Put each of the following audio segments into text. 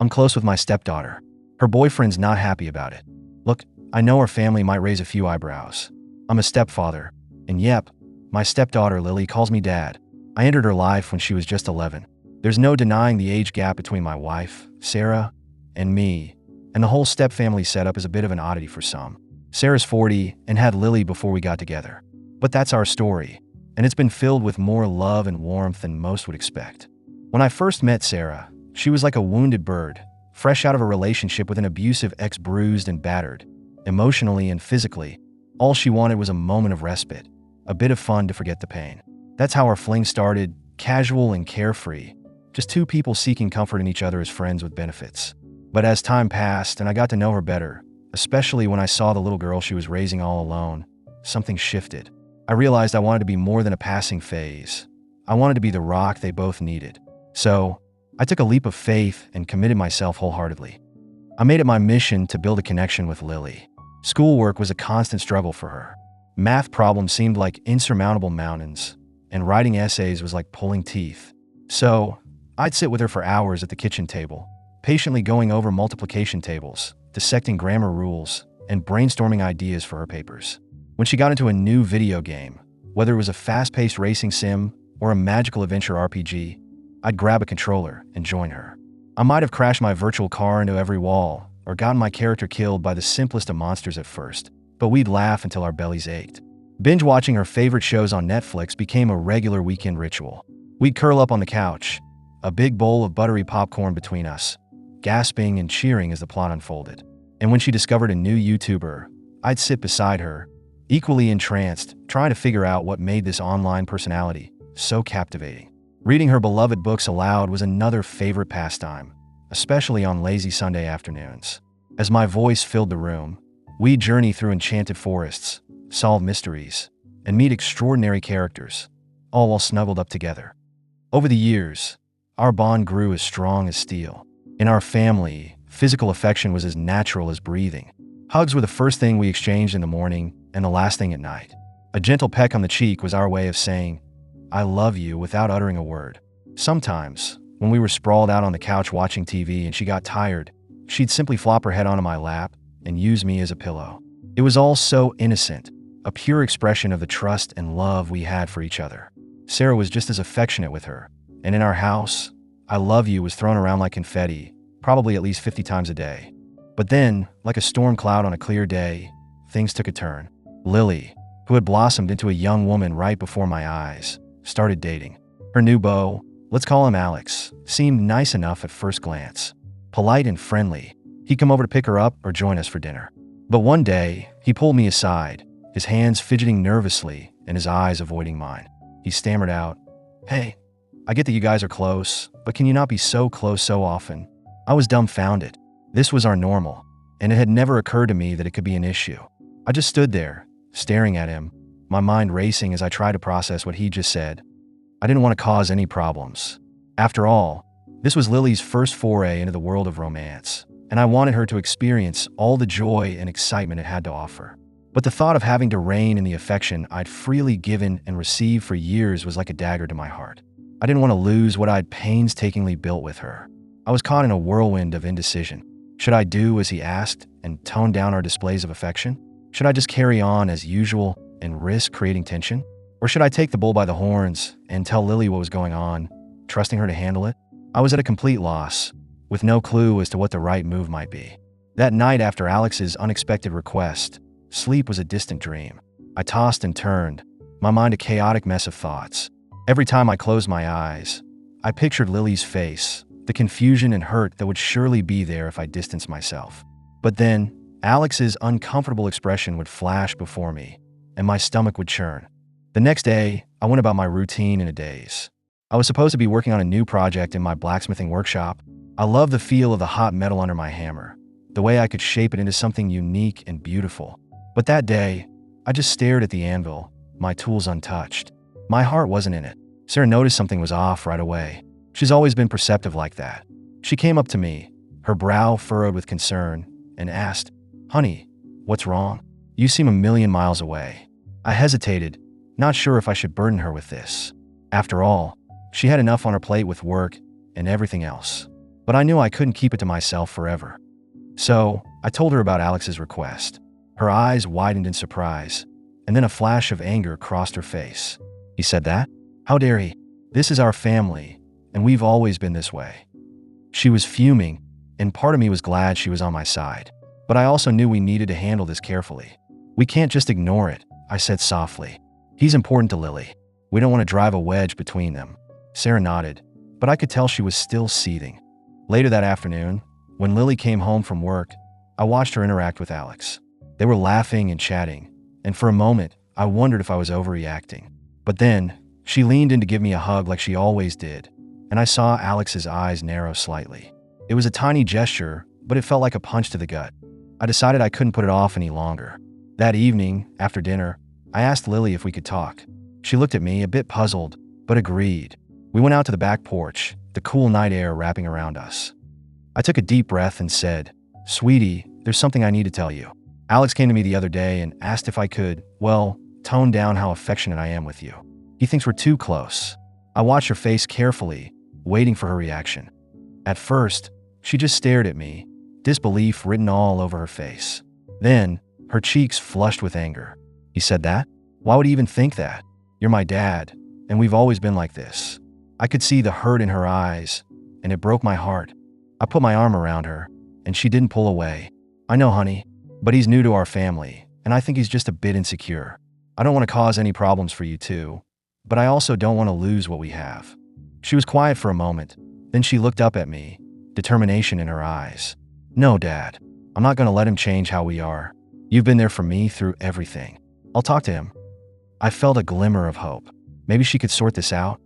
I'm close with my stepdaughter. Her boyfriend's not happy about it. Look, I know our family might raise a few eyebrows. I'm a stepfather, and yep, my stepdaughter Lily calls me dad. I entered her life when she was just 11. There's no denying the age gap between my wife, Sarah, and me, and the whole stepfamily setup is a bit of an oddity for some. Sarah's 40 and had Lily before we got together. But that's our story, and it's been filled with more love and warmth than most would expect. When I first met Sarah, she was like a wounded bird, fresh out of a relationship with an abusive ex, bruised and battered, emotionally and physically. All she wanted was a moment of respite, a bit of fun to forget the pain. That's how our fling started, casual and carefree, just two people seeking comfort in each other as friends with benefits. But as time passed and I got to know her better, especially when I saw the little girl she was raising all alone, something shifted. I realized I wanted to be more than a passing phase. I wanted to be the rock they both needed. So, I took a leap of faith and committed myself wholeheartedly. I made it my mission to build a connection with Lily. Schoolwork was a constant struggle for her. Math problems seemed like insurmountable mountains, and writing essays was like pulling teeth. So, I'd sit with her for hours at the kitchen table, patiently going over multiplication tables, dissecting grammar rules, and brainstorming ideas for her papers. When she got into a new video game, whether it was a fast-paced racing sim or a magical adventure RPG, I'd grab a controller and join her. I might have crashed my virtual car into every wall or gotten my character killed by the simplest of monsters at first, but we'd laugh until our bellies ached. Binge-watching her favorite shows on Netflix became a regular weekend ritual. We'd curl up on the couch, a big bowl of buttery popcorn between us, gasping and cheering as the plot unfolded. And when she discovered a new YouTuber, I'd sit beside her, equally entranced, trying to figure out what made this online personality so captivating. Reading her beloved books aloud was another favorite pastime, especially on lazy Sunday afternoons. As my voice filled the room, we'd journey through enchanted forests, solve mysteries, and meet extraordinary characters, all while snuggled up together. Over the years, our bond grew as strong as steel. In our family, physical affection was as natural as breathing. Hugs were the first thing we exchanged in the morning and the last thing at night. A gentle peck on the cheek was our way of saying, "I love you," without uttering a word. Sometimes, when we were sprawled out on the couch watching TV and she got tired, she'd simply flop her head onto my lap and use me as a pillow. It was all so innocent, a pure expression of the trust and love we had for each other. Sarah was just as affectionate with her, and in our house, "I love you" was thrown around like confetti, probably at least 50 times a day. But then, like a storm cloud on a clear day, things took a turn. Lily, who had blossomed into a young woman right before my eyes, started dating. Her new beau, let's call him Alex, seemed nice enough at first glance. Polite and friendly, he'd come over to pick her up or join us for dinner. But one day, he pulled me aside, his hands fidgeting nervously and his eyes avoiding mine. He stammered out, "Hey, I get that you guys are close, but can you not be so close so often?" I was dumbfounded. This was our normal, and it had never occurred to me that it could be an issue. I just stood there, staring at him, my mind racing as I tried to process what he just said. I didn't want to cause any problems. After all, this was Lily's first foray into the world of romance, and I wanted her to experience all the joy and excitement it had to offer. But the thought of having to rein in the affection I'd freely given and received for years was like a dagger to my heart. I didn't want to lose what I'd painstakingly built with her. I was caught in a whirlwind of indecision. Should I do as he asked and tone down our displays of affection? Should I just carry on as usual and risk creating tension? Or should I take the bull by the horns and tell Lily what was going on, trusting her to handle it? I was at a complete loss, with no clue as to what the right move might be. That night after Alex's unexpected request, sleep was a distant dream. I tossed and turned, my mind a chaotic mess of thoughts. Every time I closed my eyes, I pictured Lily's face, the confusion and hurt that would surely be there if I distanced myself. But then, Alex's uncomfortable expression would flash before me, and my stomach would churn. The next day, I went about my routine in a daze. I was supposed to be working on a new project in my blacksmithing workshop. I loved the feel of the hot metal under my hammer, the way I could shape it into something unique and beautiful. But that day, I just stared at the anvil, my tools untouched. My heart wasn't in it. Sarah noticed something was off right away. She's always been perceptive like that. She came up to me, her brow furrowed with concern, and asked, "Honey, what's wrong? You seem a million miles away." I hesitated, not sure if I should burden her with this. After all, she had enough on her plate with work and everything else. but I knew I couldn't keep it to myself forever. So, I told her about Alex's request. Her eyes widened in surprise, and then a flash of anger crossed her face. He said that? How dare he? This is our family, and we've always been this way. She was fuming, and part of me was glad she was on my side. But I also knew we needed to handle this carefully. We can't just ignore it, I said softly. He's important to Lily. We don't want to drive a wedge between them. Sarah nodded, but I could tell she was still seething. Later that afternoon, when Lily came home from work, I watched her interact with Alex. They were laughing and chatting, and for a moment, I wondered if I was overreacting. But then, she leaned in to give me a hug like she always did, and I saw Alex's eyes narrow slightly. It was a tiny gesture, but it felt like a punch to the gut. I decided I couldn't put it off any longer. That evening, after dinner, I asked Lily if we could talk. She looked at me, a bit puzzled, but agreed. We went out to the back porch, the cool night air wrapping around us. I took a deep breath and said, "Sweetie, there's something I need to tell you." Alex came to me the other day and asked if I could, tone down how affectionate I am with you. He thinks we're too close. I watched her face carefully, waiting for her reaction. At first, she just stared at me, disbelief written all over her face. Then, her cheeks flushed with anger. He said that? Why would he even think that? You're my dad, and we've always been like this. I could see the hurt in her eyes, and it broke my heart. I put my arm around her, and she didn't pull away. I know, honey, but he's new to our family, and I think he's just a bit insecure. I don't want to cause any problems for you too, but I also don't want to lose what we have. She was quiet for a moment, then she looked up at me, determination in her eyes. No, Dad, I'm not going to let him change how we are. You've been there for me through everything. I'll talk to him. I felt a glimmer of hope. Maybe she could sort this out.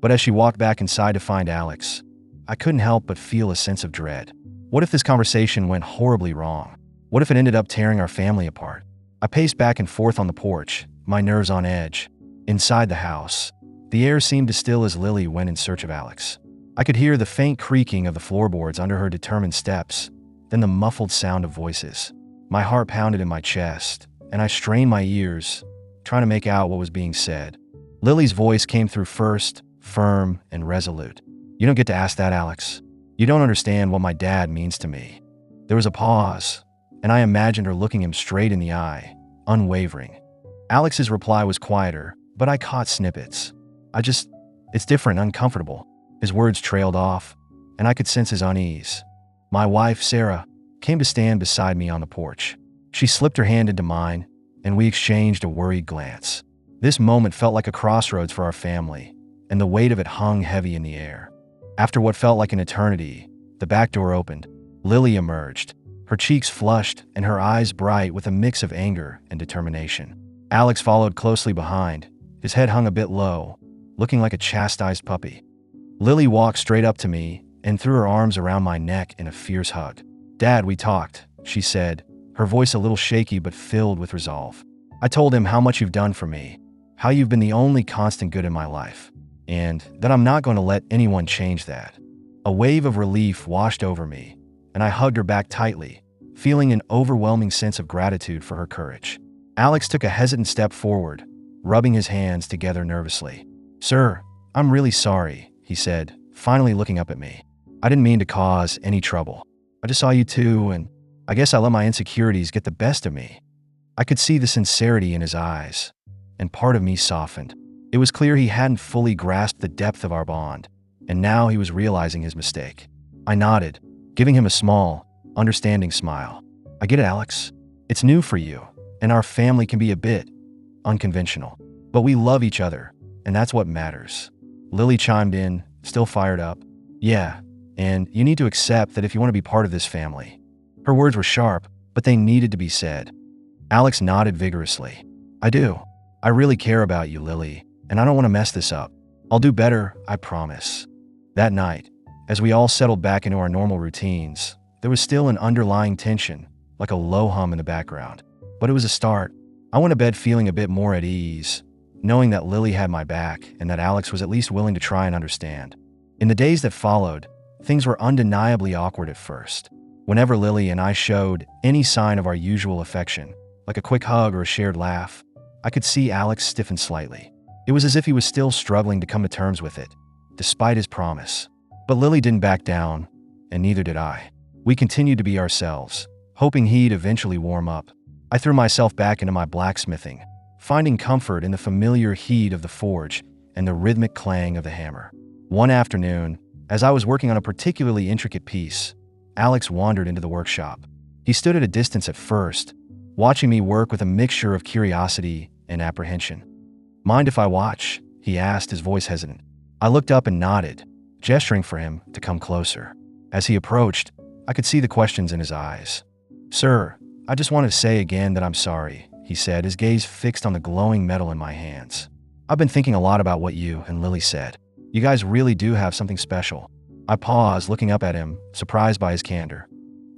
But as she walked back inside to find Alex, I couldn't help but feel a sense of dread. What if this conversation went horribly wrong? What if it ended up tearing our family apart? I paced back and forth on the porch, my nerves on edge. Inside the house, the air seemed as still as Lily went in search of Alex. I could hear the faint creaking of the floorboards under her determined steps, then the muffled sound of voices. My heart pounded in my chest, and I strained my ears, trying to make out what was being said. Lily's voice came through first, firm and resolute. You don't get to ask that, Alex. You don't understand what my dad means to me. There was a pause, and I imagined her looking him straight in the eye, unwavering. Alex's reply was quieter, but I caught snippets. It's different, uncomfortable. His words trailed off, and I could sense his unease. My wife, Sarah, came to stand beside me on the porch. She slipped her hand into mine, and we exchanged a worried glance. This moment felt like a crossroads for our family, and the weight of it hung heavy in the air. After what felt like an eternity, the back door opened. Lily emerged, her cheeks flushed and her eyes bright with a mix of anger and determination. Alex followed closely behind, his head hung a bit low, looking like a chastised puppy. Lily walked straight up to me and threw her arms around my neck in a fierce hug. Dad, we talked, she said, her voice a little shaky but filled with resolve. I told him how much you've done for me, how you've been the only constant good in my life, and that I'm not going to let anyone change that. A wave of relief washed over me, and I hugged her back tightly, feeling an overwhelming sense of gratitude for her courage. Alex took a hesitant step forward, rubbing his hands together nervously. Sir, I'm really sorry, he said, finally looking up at me. I didn't mean to cause any trouble. I just saw you too, and I guess I let my insecurities get the best of me. I could see the sincerity in his eyes, and part of me softened. It was clear he hadn't fully grasped the depth of our bond, and now he was realizing his mistake. I nodded, giving him a small, understanding smile. I get it, Alex. It's new for you, and our family can be a bit unconventional. But we love each other, and that's what matters. Lily chimed in, still fired up. Yeah, and you need to accept that if you want to be part of this family. Her words were sharp, but they needed to be said. Alex nodded vigorously. I do. I really care about you, Lily, and I don't want to mess this up. I'll do better, I promise. That night, as we all settled back into our normal routines, there was still an underlying tension, like a low hum in the background. But it was a start. I went to bed feeling a bit more at ease, knowing that Lily had my back and that Alex was at least willing to try and understand. In the days that followed, things were undeniably awkward at first. Whenever Lily and I showed any sign of our usual affection, like a quick hug or a shared laugh, I could see Alex stiffen slightly. It was as if he was still struggling to come to terms with it, despite his promise. But Lily didn't back down. and neither did I. We continued to be ourselves, hoping he'd eventually warm up. I threw myself back into my blacksmithing, finding comfort in the familiar heat of the forge and the rhythmic clang of the hammer. One afternoon, as I was working on a particularly intricate piece, Alex wandered into the workshop. He stood at a distance at first, watching me work with a mixture of curiosity and apprehension. "Mind if I watch?" he asked, his voice hesitant. I looked up and nodded, gesturing for him to come closer. As he approached, I could see the questions in his eyes. "Sir, I just wanted to say again that I'm sorry," he said, his gaze fixed on the glowing metal in my hands. "I've been thinking a lot about what you and Lily said. You guys really do have something special." I paused, looking up at him, surprised by his candor.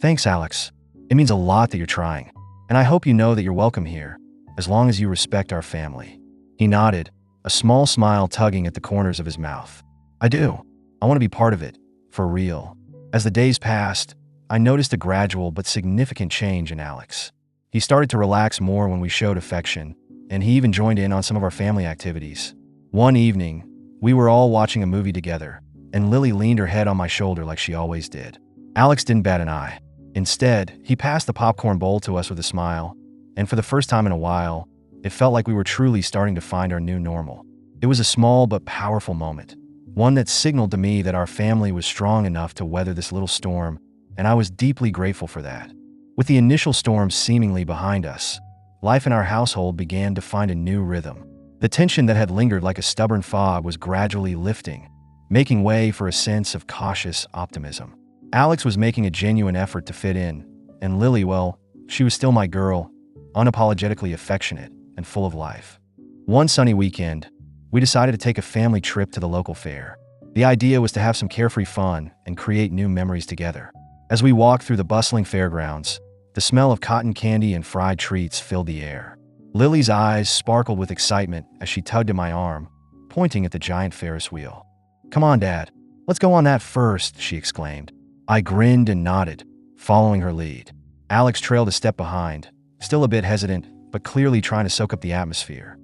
"Thanks, Alex. It means a lot that you're trying. And I hope you know that you're welcome here, as long as you respect our family." He nodded, a small smile tugging at the corners of his mouth. "I do. I want to be part of it, for real." As the days passed, I noticed a gradual but significant change in Alex. He started to relax more when we showed affection, and he even joined in on some of our family activities. One evening, we were all watching a movie together, and Lily leaned her head on my shoulder like she always did. Alex didn't bat an eye. Instead, he passed the popcorn bowl to us with a smile, and for the first time in a while, it felt like we were truly starting to find our new normal. It was a small but powerful moment, one that signaled to me that our family was strong enough to weather this little storm, and I was deeply grateful for that. With the initial storm seemingly behind us, life in our household began to find a new rhythm. The tension that had lingered like a stubborn fog was gradually lifting, making way for a sense of cautious optimism. Alex was making a genuine effort to fit in, and Lily, well, she was still my girl, unapologetically affectionate and full of life. One sunny weekend, we decided to take a family trip to the local fair. The idea was to have some carefree fun and create new memories together. As we walked through the bustling fairgrounds, the smell of cotton candy and fried treats filled the air. Lily's eyes sparkled with excitement as she tugged at my arm, pointing at the giant Ferris wheel. "Come on, Dad. Let's go on that first," she exclaimed. I grinned and nodded, following her lead. Alex trailed a step behind, still a bit hesitant, but clearly trying to soak up the atmosphere.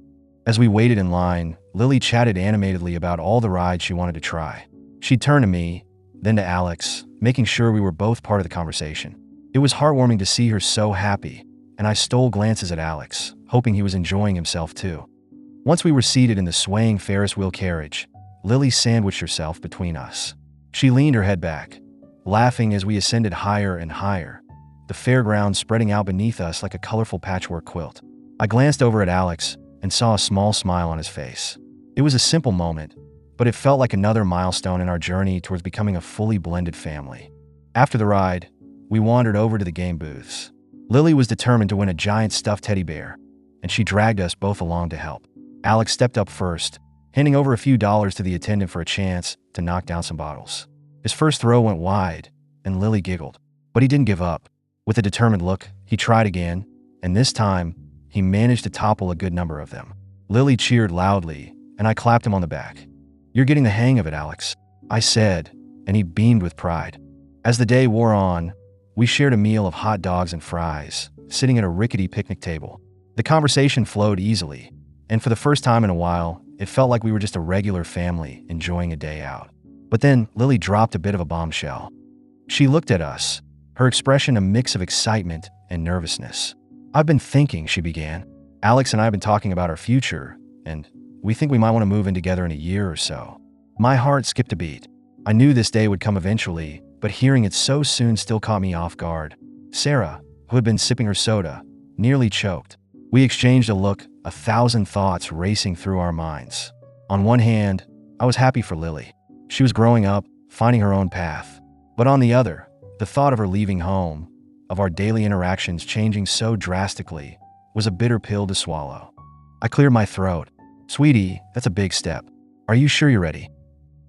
As we waited in line, Lily chatted animatedly about all the rides she wanted to try. She turned to me, then to Alex, making sure we were both part of the conversation. It was heartwarming to see her so happy, and I stole glances at Alex, hoping he was enjoying himself too. Once we were seated in the swaying Ferris wheel carriage, Lily sandwiched herself between us. She leaned her head back, laughing as we ascended higher and higher, the fairground spreading out beneath us like a colorful patchwork quilt. I glanced over at Alex and saw a small smile on his face. It was a simple moment, but it felt like another milestone in our journey towards becoming a fully blended family. After the ride, we wandered over to the game booths. Lily was determined to win a giant stuffed teddy bear, and she dragged us both along to help. Alex stepped up first, handing over a few dollars to the attendant for a chance to knock down some bottles. His first throw went wide, and Lily giggled, but he didn't give up. With a determined look, he tried again, and this time, he managed to topple a good number of them. Lily cheered loudly, and I clapped him on the back. "You're getting the hang of it, Alex," I said, and he beamed with pride. As the day wore on, we shared a meal of hot dogs and fries, sitting at a rickety picnic table. The conversation flowed easily, and for the first time in a while, it felt like we were just a regular family enjoying a day out. But then Lily dropped a bit of a bombshell. She looked at us, her expression a mix of excitement and nervousness. "I've been thinking," she began. "Alex and I have been talking about our future, and we think we might want to move in together in a year or so." My heart skipped a beat. I knew this day would come eventually, but hearing it so soon still caught me off guard. Sarah, who had been sipping her soda, nearly choked. We exchanged a look, 1,000 thoughts racing through our minds. On one hand, I was happy for Lily. She was growing up, finding her own path. But on the other, the thought of her leaving home, of our daily interactions changing so drastically, was a bitter pill to swallow. I cleared my throat. "Sweetie, that's a big step. Are you sure you're ready?"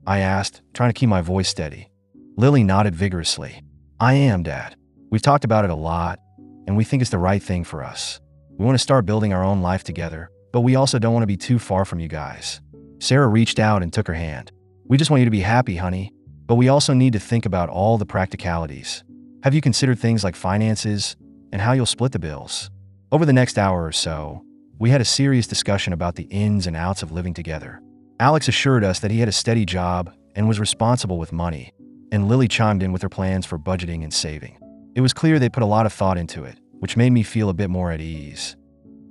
I asked, trying to keep my voice steady. Lily nodded vigorously. "I am, Dad. We've talked about it a lot, and we think it's the right thing for us. We want to start building our own life together, but we also don't want to be too far from you guys." Sarah reached out and took her hand. "We just want you to be happy, honey, but we also need to think about all the practicalities. Have you considered things like finances and how you'll split the bills?" Over the next hour or so, we had a serious discussion about the ins and outs of living together. Alex assured us that he had a steady job and was responsible with money, and Lily chimed in with her plans for budgeting and saving. It was clear they put a lot of thought into it, which made me feel a bit more at ease.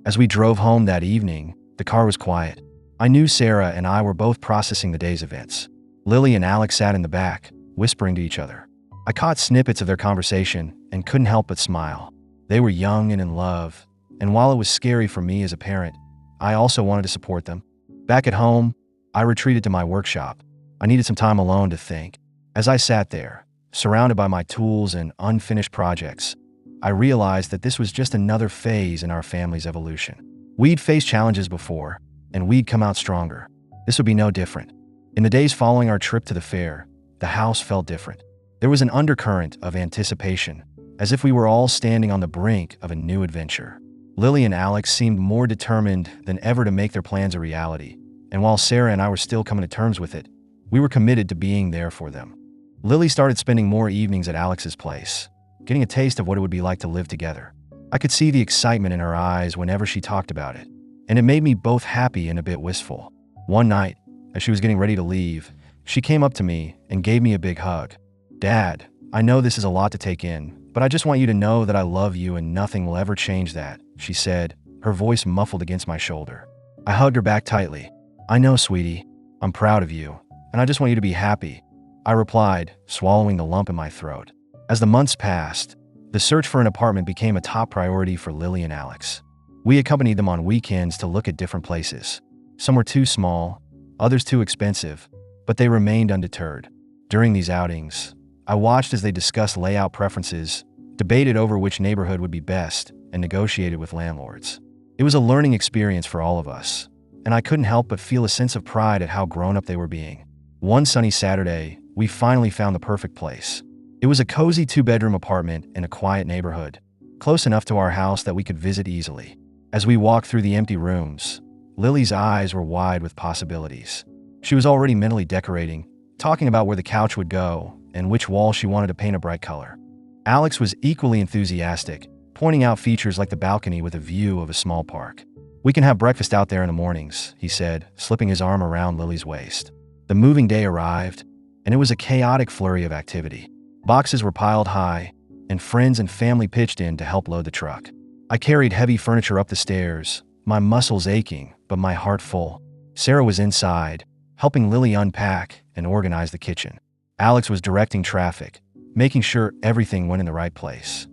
As we drove home that evening, the car was quiet. I knew Sarah and I were both processing the day's events. Lily and Alex sat in the back, whispering to each other. I caught snippets of their conversation and couldn't help but smile. They were young and in love, and while it was scary for me as a parent, I also wanted to support them. Back at home, I retreated to my workshop. I needed some time alone to think. As I sat there, surrounded by my tools and unfinished projects, I realized that this was just another phase in our family's evolution. We'd faced challenges before, and we'd come out stronger. This would be no different. In the days following our trip to the fair, the house felt different. There was an undercurrent of anticipation, as if we were all standing on the brink of a new adventure. Lily and Alex seemed more determined than ever to make their plans a reality, and while Sarah and I were still coming to terms with it, we were committed to being there for them. Lily started spending more evenings at Alex's place, getting a taste of what it would be like to live together. I could see the excitement in her eyes whenever she talked about it, and it made me both happy and a bit wistful. One night, as she was getting ready to leave, she came up to me and gave me a big hug. "Dad, I know this is a lot to take in, but I just want you to know that I love you and nothing will ever change that," she said, her voice muffled against my shoulder. I hugged her back tightly. "I know, sweetie. I'm proud of you, and I just want you to be happy," I replied, swallowing the lump in my throat. As the months passed, the search for an apartment became a top priority for Lily and Alex. We accompanied them on weekends to look at different places. Some were too small, others too expensive, but they remained undeterred. During these outings, I watched as they discussed layout preferences, debated over which neighborhood would be best, and negotiated with landlords. It was a learning experience for all of us, and I couldn't help but feel a sense of pride at how grown-up they were being. One sunny Saturday, we finally found the perfect place. It was a cozy two-bedroom apartment in a quiet neighborhood, close enough to our house that we could visit easily. As we walked through the empty rooms, Lily's eyes were wide with possibilities. She was already mentally decorating, talking about where the couch would go and which wall she wanted to paint a bright color. Alex was equally enthusiastic, pointing out features like the balcony with a view of a small park. "We can have breakfast out there in the mornings," he said, slipping his arm around Lily's waist. The moving day arrived, and it was a chaotic flurry of activity. Boxes were piled high, and friends and family pitched in to help load the truck. I carried heavy furniture up the stairs, my muscles aching, but my heart full. Sarah was inside, helping Lily unpack and organize the kitchen. Alex was directing traffic, making sure everything went in the right place.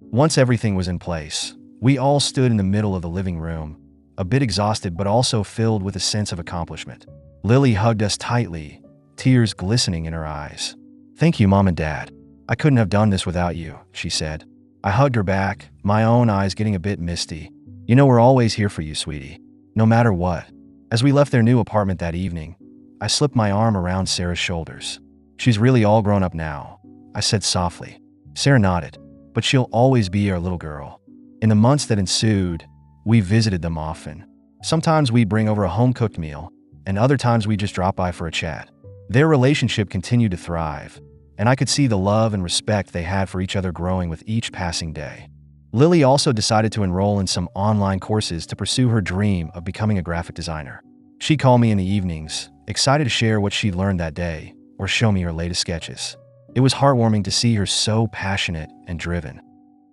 Once everything was in place, we all stood in the middle of the living room, a bit exhausted but also filled with a sense of accomplishment. Lily hugged us tightly, tears glistening in her eyes. "Thank you, Mom and Dad. I couldn't have done this without you," she said. I hugged her back, my own eyes getting a bit misty. "You know we're always here for you, sweetie, no matter what." As we left their new apartment that evening, I slipped my arm around Sarah's shoulders. "She's really all grown up now," I said softly. Sarah nodded, "But she'll always be our little girl." In the months that ensued, we visited them often. Sometimes we'd bring over a home-cooked meal, and other times we'd just drop by for a chat. Their relationship continued to thrive, and I could see the love and respect they had for each other growing with each passing day. Lily also decided to enroll in some online courses to pursue her dream of becoming a graphic designer. She'd call me in the evenings, excited to share what she'd learned that day or show me her latest sketches. It was heartwarming to see her so passionate and driven.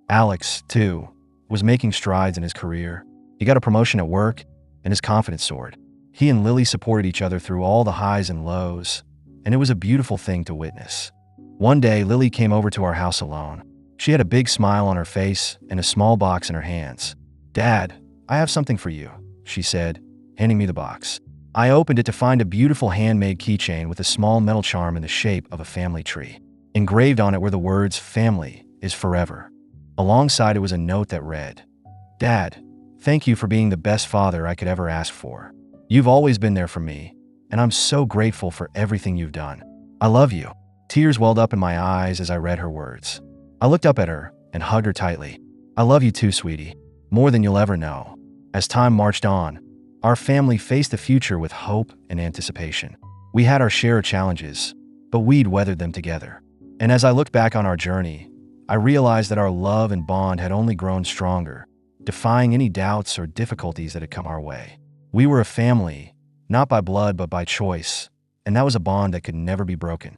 Alex, too, was making strides in his career. He got a promotion at work, and his confidence soared. He and Lily supported each other through all the highs and lows, and it was a beautiful thing to witness. One day, Lily came over to our house alone. She had a big smile on her face and a small box in her hands. "Dad, I have something for you," she said, handing me the box. I opened it to find a beautiful handmade keychain with a small metal charm in the shape of a family tree. Engraved on it were the words, "Family is forever." Alongside it was a note that read, "Dad, thank you for being the best father I could ever ask for. You've always been there for me, and I'm so grateful for everything you've done. I love you." Tears welled up in my eyes as I read her words. I looked up at her and hugged her tightly. "I love you too, sweetie, more than you'll ever know." As time marched on, our family faced the future with hope and anticipation. We had our share of challenges, but we'd weathered them together. And as I looked back on our journey, I realized that our love and bond had only grown stronger, defying any doubts or difficulties that had come our way. We were a family, not by blood but by choice, and that was a bond that could never be broken.